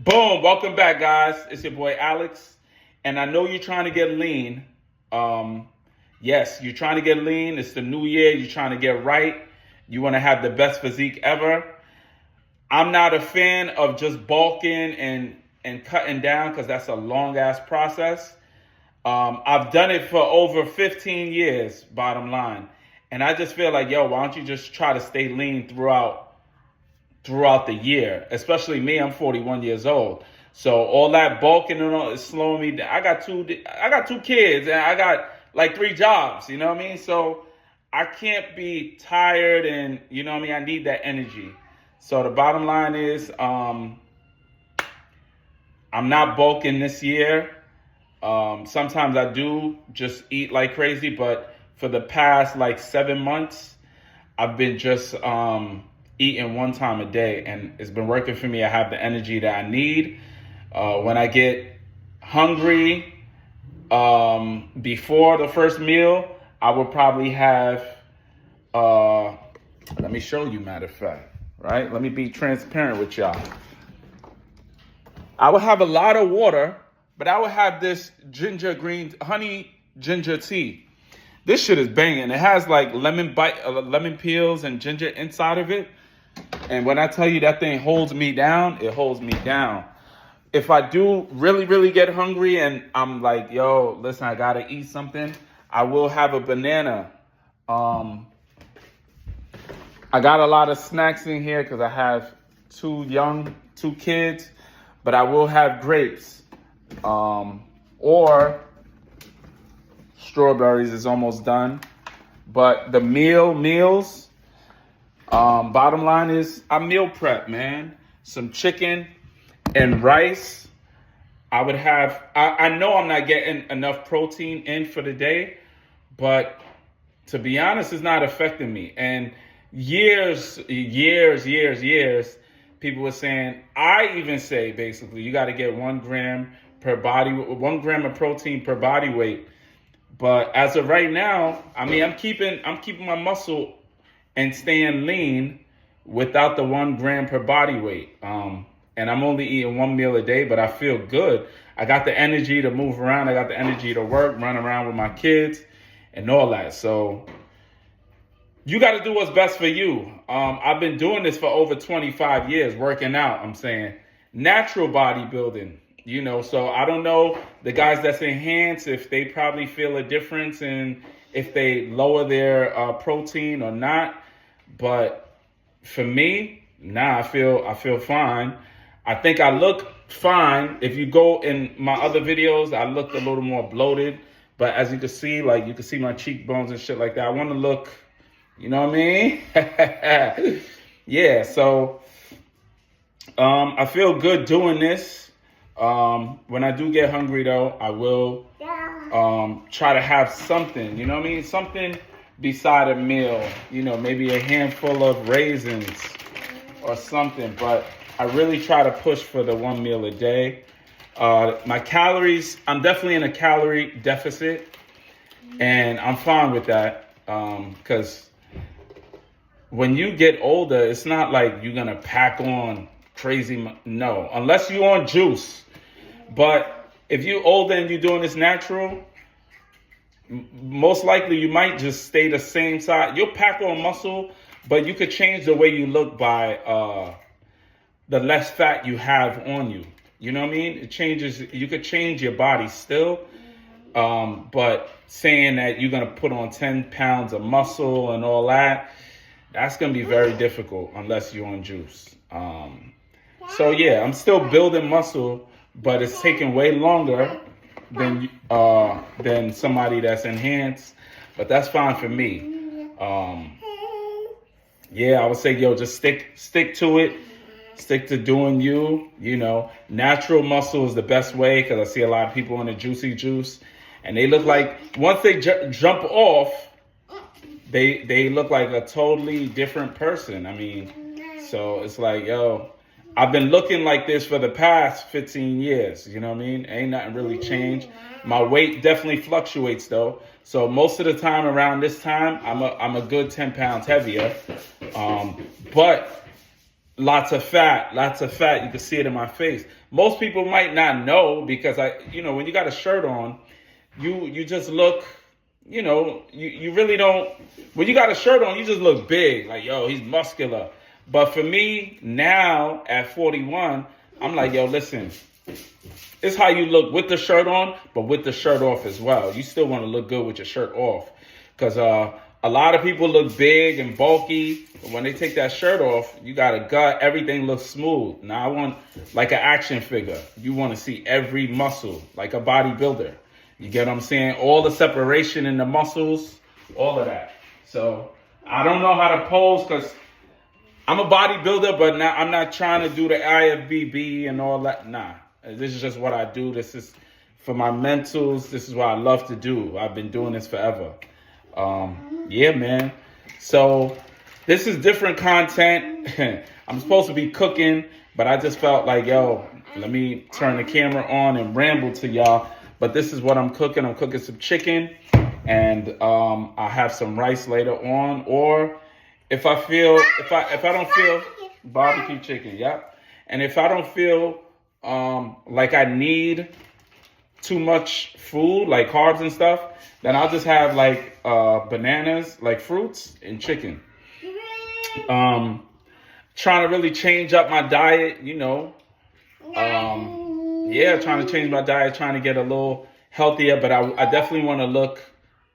Boom, welcome back, guys. It's your boy Alex, and I know you're trying to get lean. Yes, you're trying to get lean. It's the new year. You're trying to get right. You want to have the best physique ever. I'm not a fan of just bulking and cutting down because that's a long ass process. I've done it for over 15 years, bottom line, and I just feel like, yo, why don't you just try to stay lean throughout the year? Especially me, I'm 41 years old. So all that bulking and all is slowing me down. I got two kids and I got like three jobs, you know what I mean? So I can't be tired and you know what I mean? I need that energy. So the bottom line is I'm not bulking this year. Sometimes I do just eat like crazy, but for the past like 7 months, I've been just eating one time a day, and it's been working for me. I have the energy that I need. When I get hungry before the first meal, I would probably have, let me show you, matter of fact, right? Let me be transparent with y'all. I would have a lot of water, but I would have this honey ginger tea. This shit is banging. It has like lemon peels and ginger inside of it. And when I tell you that thing holds me down, it holds me down. If I do really, really get hungry and I'm like, yo, listen, I gotta eat something, I will have a banana. I got a lot of snacks in here because I have two kids, but I will have grapes. Or strawberries is almost done. But the meals, bottom line is I meal prep, man. Some chicken and rice. I would have, I know I'm not getting enough protein in for the day, but to be honest, it's not affecting me. And years, people were saying, I even say basically, you got to get 1 gram of protein per body weight. But as of right now, I mean, I'm keeping my muscle and staying lean without the 1 gram per body weight. And I'm only eating 1 meal a day, but I feel good. I got the energy to move around. I got the energy to work, run around with my kids and all that. So you got to do what's best for you. I've been doing this for over 25 years, working out, I'm saying. Natural bodybuilding, you know, so I don't know the guys that's enhanced, if they probably feel a difference in if they lower their protein or not. But for me, nah, I feel fine. I think I look fine. If you go in my other videos, I looked a little more bloated. But as you can see, like you can see my cheekbones and shit like that. I want to look, you know what I mean? Yeah, so I feel good doing this. When I do get hungry though, I will try to have something, you know what I mean? Something beside a meal, you know, maybe a handful of raisins or something. But I really try to push for the 1 meal a day. My calories, I'm definitely in a calorie deficit, and I'm fine with that because when you get older, it's not like you're going to pack on crazy. No, unless you're on juice. But if you're older and you're doing this natural, most likely you might just stay the same size. You'll pack on muscle, but you could change the way you look by the less fat you have on you. You know what I mean? It changes. You could change your body still, but saying that you're going to put on 10 pounds of muscle and all that, that's going to be very difficult unless you're on juice. So yeah, I'm still building muscle, but it's taking way longer than somebody that's enhanced. But that's fine for me. Yeah, I would say, yo, just stick to it. Stick to doing you, you know. Natural muscle is the best way because I see a lot of people on the juicy juice. And they look like, once they jump off, they look like a totally different person. I mean, so it's like, yo, I've been looking like this for the past 15 years. You know what I mean? Ain't nothing really changed. My weight definitely fluctuates though. So most of the time around this time, I'm a good 10 pounds heavier. But Lots of fat, lots of fat. You can see it in my face. Most people might not know because when you got a shirt on, you just look, you really don't. When you got a shirt on, you just look big. Like, yo, he's muscular. But for me now at 41, I'm like, yo, listen, it's how you look with the shirt on, but with the shirt off as well. You still want to look good with your shirt off, because a lot of people look big and bulky. But when they take that shirt off, you got a gut. Everything looks smooth. Now I want like an action figure. You want to see every muscle, like a bodybuilder. You get what I'm saying? All the separation in the muscles, all of that. So I don't know how to pose because I'm a bodybuilder, but now I'm not trying to do the IFBB and all that. Nah, this is just what I do. This is for my mentals. This is what I love to do. I've been doing this forever. Yeah, man. So this is different content. I'm supposed to be cooking, but I just felt like, yo, let me turn the camera on and ramble to y'all. But this is what I'm cooking. I'm cooking some chicken, and I'll have some rice later on. Or if I don't feel barbecue chicken, yep. And if I don't feel like I need too much food, like carbs and stuff, then I'll just have like bananas, like fruits and chicken. Trying to really change up my diet, trying to change my diet, trying to get a little healthier, but I definitely want to look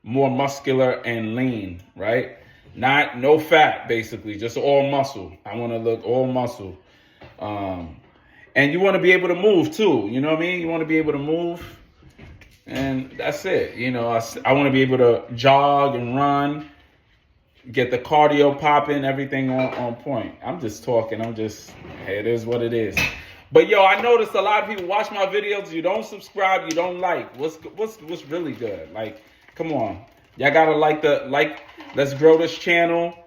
more muscular and lean, right? No fat, basically, just all muscle. I want to look all muscle. And you want to be able to move too, you know what I mean? You want to be able to move, and that's it. I want to be able to jog and run, get the cardio popping, everything on point. I'm just talking. Hey, it is what it is. But yo, I noticed a lot of people watch my videos. You don't subscribe. You don't like. What's really good? Like, come on, y'all gotta like. Let's grow this channel.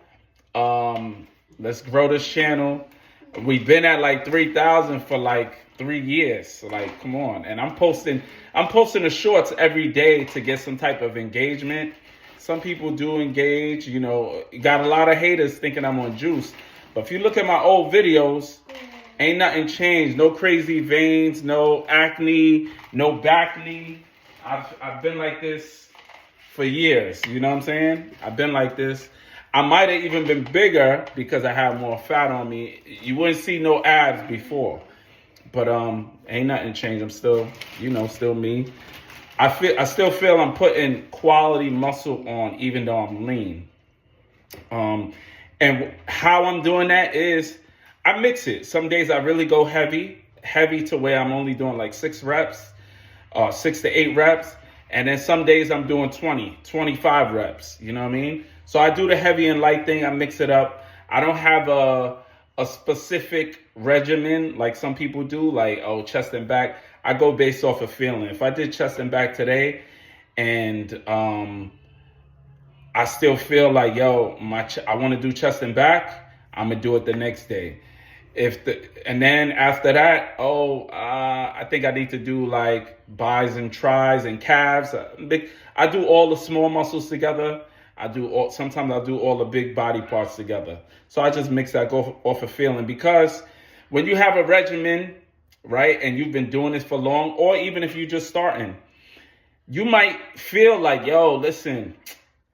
Let's grow this channel. We've been at like 3,000 for like 3 years. So like, come on. And I'm posting the shorts every day to get some type of engagement. Some people do engage. Got a lot of haters thinking I'm on juice. But if you look at my old videos, ain't nothing changed. No crazy veins, no acne, no back knee. I've been like this for years. You know what I'm saying? I've been like this. I might have even been bigger because I have more fat on me. You wouldn't see no abs before. But ain't nothing changed. I'm still, still me. I still feel I'm putting quality muscle on even though I'm lean. And how I'm doing that is I mix it. Some days I really go heavy to where I'm only doing like 6 reps, 6 to 8 reps. And then some days I'm doing 20, 25 reps. You know what I mean? So I do the heavy and light thing. I mix it up. I don't have a specific regimen like some people do, like, chest and back. I go based off of feeling. If I did chest and back today and I still feel like, yo, I want to do chest and back, I'm going to do it the next day. And then after that, I think I need to do like bis and tris and calves. I do all the small muscles together. Sometimes I'll do all the big body parts together. So I just mix that, go off of feeling. Because when you have a regimen, right, and you've been doing this for long, or even if you're just starting, you might feel like, yo, listen,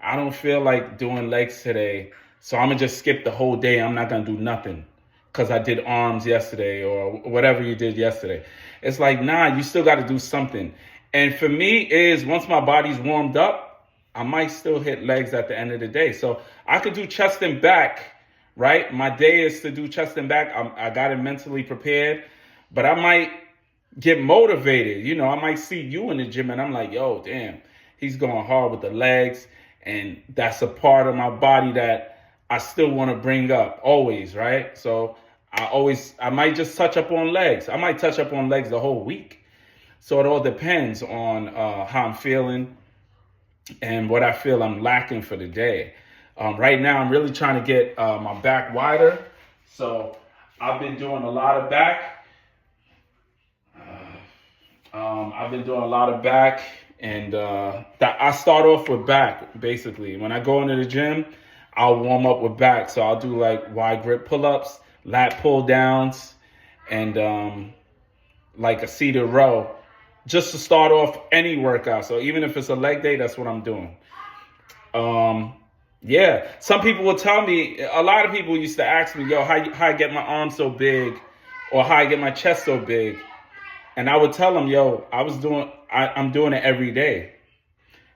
I don't feel like doing legs today, so I'm going to just skip the whole day. I'm not going to do nothing because I did arms yesterday or whatever you did yesterday. It's like, nah, you still got to do something. And for me is once my body's warmed up, I might still hit legs at the end of the day. So I could do chest and back, right? My day is to do chest and back. I got it mentally prepared, but I might get motivated. I might see you in the gym and I'm like, yo, damn, he's going hard with the legs. And that's a part of my body that I still want to bring up always, right? So I might just touch up on legs. I might touch up on legs the whole week. So it all depends on how I'm feeling and what I feel I'm lacking for the day. Right now, I'm really trying to get my back wider. So I've been doing a lot of back. And I start off with back, basically. When I go into the gym, I'll warm up with back. So I'll do like wide grip pull-ups, lat pull downs, and like a seated row, just to start off any workout. So even if it's a leg day, that's what I'm doing. Yeah, some people will tell me, a lot of people used to ask me, yo, how I get my arms so big, or how I get my chest so big. And I would tell them, yo, I'm doing it every day.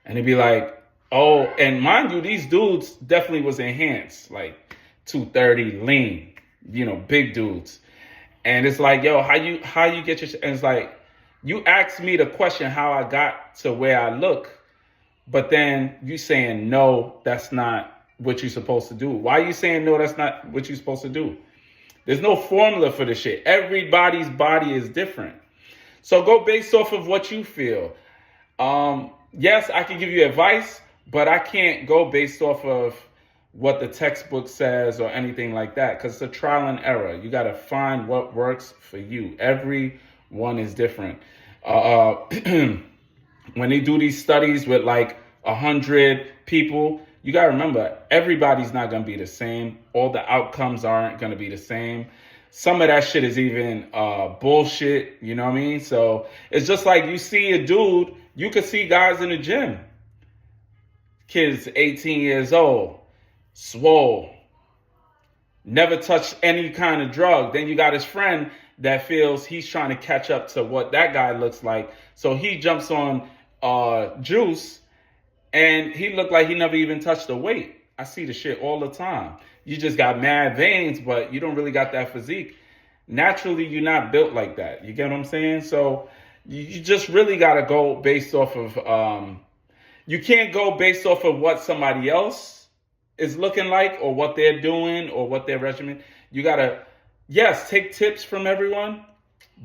And they'd be like, oh, and mind you, these dudes definitely was enhanced, like 230 lean, big dudes. And it's like, yo, how you get your, and it's like, you asked me the question how I got to where I look, but then you saying, no, that's not what you're supposed to do. Why are you saying, no, that's not what you're supposed to do? There's no formula for this shit. Everybody's body is different. So go based off of what you feel. Yes, I can give you advice, but I can't go based off of what the textbook says or anything like that, because it's a trial and error. You got to find what works for you. Everyone is different. When they do these studies with like 100 people, you got to remember, everybody's not going to be the same. All the outcomes aren't going to be the same. Some of that shit is even bullshit, you know what I mean? So it's just like you see a dude, you could see guys in the gym. Kids 18 years old, swole, never touched any kind of drug. Then you got his friend that feels he's trying to catch up to what that guy looks like. So he jumps on juice, and he looked like he never even touched a weight. I see the shit all the time. You just got mad veins, but you don't really got that physique. Naturally, you're not built like that. You get what I'm saying? So you just really got to go based off of, you can't go based off of what somebody else is looking like, or what they're doing, or what their regimen. You got to, yes, take tips from everyone,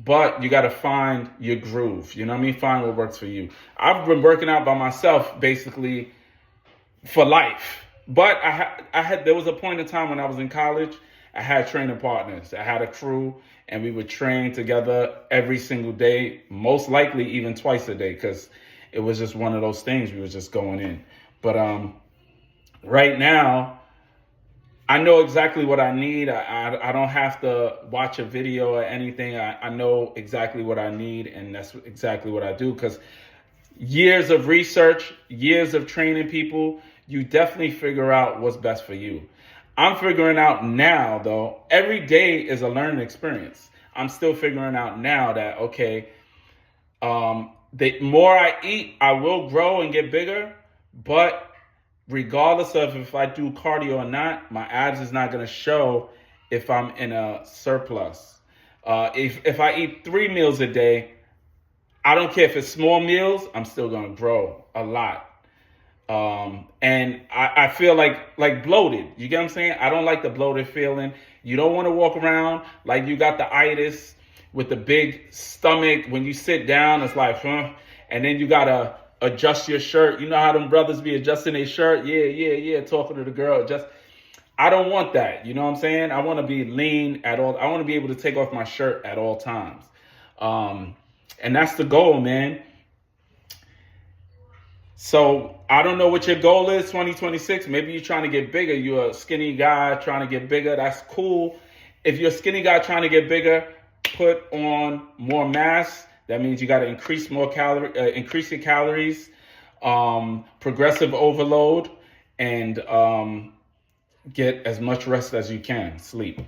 but you got to find your groove. You know what I mean? Find what works for you. I've been working out by myself basically for life. But there was a point in time when I was in college, I had training partners. I had a crew, and we would train together every single day, most likely even twice a day, because it was just one of those things. We were just going in. But right now, I know exactly what I need. I don't have to watch a video or anything. I know exactly what I need, and that's exactly what I do, because years of research, years of training people, you definitely figure out what's best for you. I'm figuring out now, though, every day is a learning experience. I'm still figuring out now that, okay, the more I eat, I will grow and get bigger, but regardless of if I do cardio or not, my abs is not going to show if I'm in a surplus. If I eat 3 meals a day, I don't care if it's small meals, I'm still going to grow a lot. And I feel like bloated. You get what I'm saying? I don't like the bloated feeling. You don't want to walk around like you got the itis with the big stomach. When you sit down, it's like, huh? And then you got to adjust your shirt. You know how them brothers be adjusting their shirt? Yeah. Talking to the girl. I don't want that. You know what I'm saying? I want to be lean at all. I want to be able to take off my shirt at all times. And that's the goal, man. So I don't know what your goal is, 2026. Maybe you're trying to get bigger. You're a skinny guy trying to get bigger. That's cool. If you're a skinny guy trying to get bigger, put on more mass. That means you got to increase your calories, progressive overload, and get as much rest as you can. Sleep.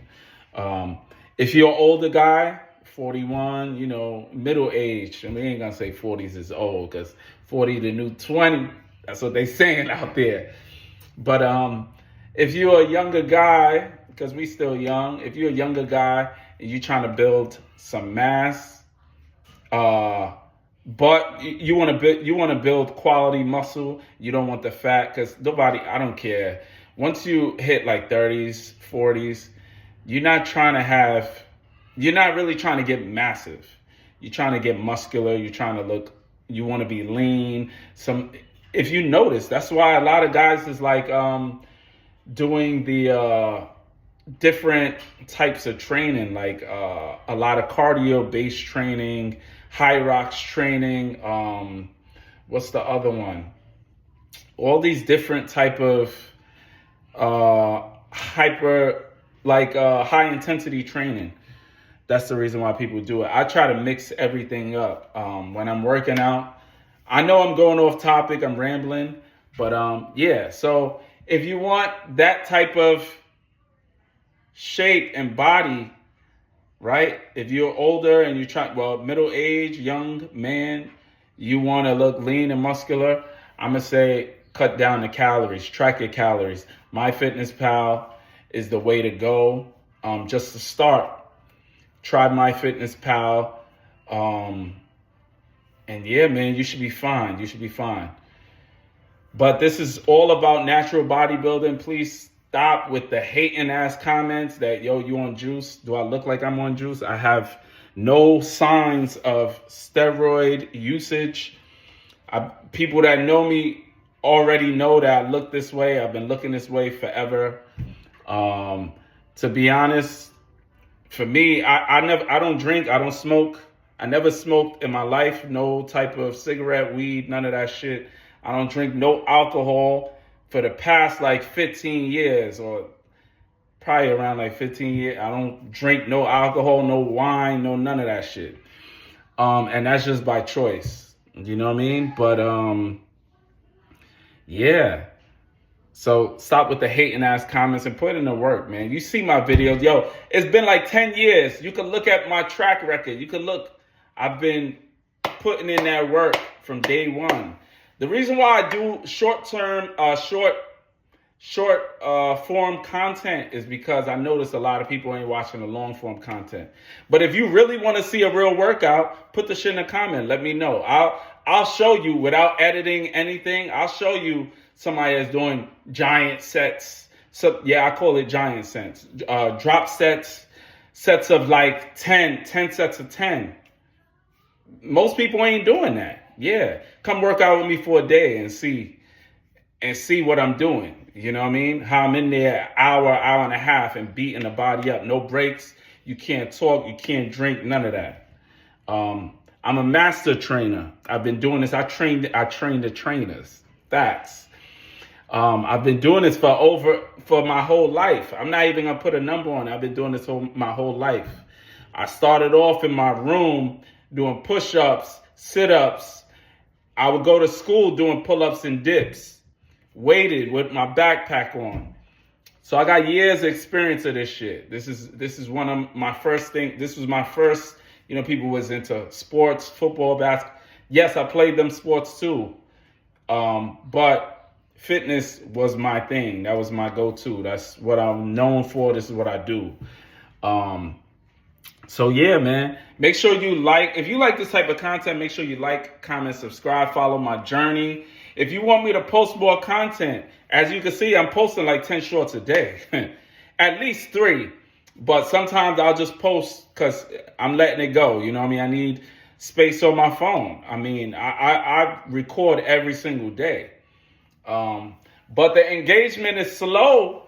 If you're an older guy, 41, middle age. I mean, we ain't gonna say 40s is old, because 40 the new 20. That's what they saying out there. But if you're a younger guy, because we still young, if you're a younger guy and you're trying to build some mass, but you want to build quality muscle. You don't want the fat, because I don't care. Once you hit like 30s, 40s, you're not really trying to get massive. You're trying to get muscular. You want to be lean. If you notice, that's why a lot of guys is like doing the different types of training, like a lot of cardio based training, high rocks training. What's the other one? All these different type of like high intensity training. That's the reason why people do it. I try to mix everything up when I'm working out. I know I'm going off topic, I'm rambling, but yeah. So if you want that type of shape and body, right? If you're older and you try, well, middle age, young man, you want to look lean and muscular, I'm gonna say cut down the calories, track your calories. MyFitnessPal is the way to go. Just to start, try MyFitnessPal. And yeah, man, you should be fine. You should be fine. But this is all about natural bodybuilding. Please stop with the hating ass comments that, yo, you on juice? Do I look like I'm on juice? I have no signs of steroid usage. People that know me already know that I look this way. I've been looking this way forever. To be honest, for me, I don't drink, I don't smoke. I never smoked in my life, no type of cigarette, weed, none of that shit. I don't drink no alcohol for the past like 15 years, or probably around like 15 years. I don't drink no alcohol, no wine, no none of that shit. And that's just by choice. You know what I mean? But yeah. So stop with the hating ass comments and put in the work, man. You see my videos. Yo, it's been like 10 years. You can look at my track record. You can look. I've been putting in that work from day one. The reason why I do short form content is because I notice a lot of people ain't watching the long form content. But if you really want to see a real workout, put the shit in the comment. Let me know. I'll show you without editing anything. I'll show you somebody that's doing giant sets. So yeah, I call it giant sets. Drop sets of like 10 sets of 10. Most people ain't doing that. Yeah, come work out with me for a day and see what I'm doing. You know what I mean? How I'm in there hour and a half and beating the body up. No breaks. You can't talk. You can't drink. None of that. I'm a master trainer. I've been doing this. I train the trainers. Facts. I've been doing this for my whole life. I'm not even gonna put a number on it. I've been doing this for my whole life. I started off in my room doing push-ups, sit-ups. I would go to school doing pull-ups and dips, weighted with my backpack on. So I got years of experience of this shit. This is one of my first thing. This was my first, people was into sports, football, basketball. Yes, I played them sports too. But fitness was my thing. That was my go-to. That's what I'm known for. This is what I do. So yeah, man, make sure you if you like this type of content, make sure you like, comment, subscribe, follow my journey. If you want me to post more content, as you can see, I'm posting like 10 shorts a day, at least 3. But sometimes I'll just post because I'm letting it go. You know what I mean? I need space on my phone. I mean, I record every single day. But the engagement is slow,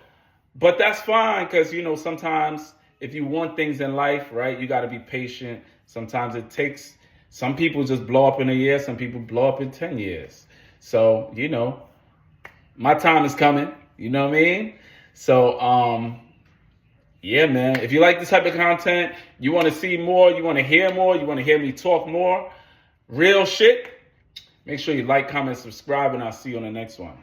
but that's fine because, sometimes if you want things in life, right, you got to be patient. Sometimes it takes, some people just blow up in a year. Some people blow up in 10 years. So, my time is coming. You know what I mean? So, yeah, man, if you like this type of content, you want to see more, you want to hear more, you want to hear me talk more, real shit, make sure you like, comment, subscribe, and I'll see you on the next one.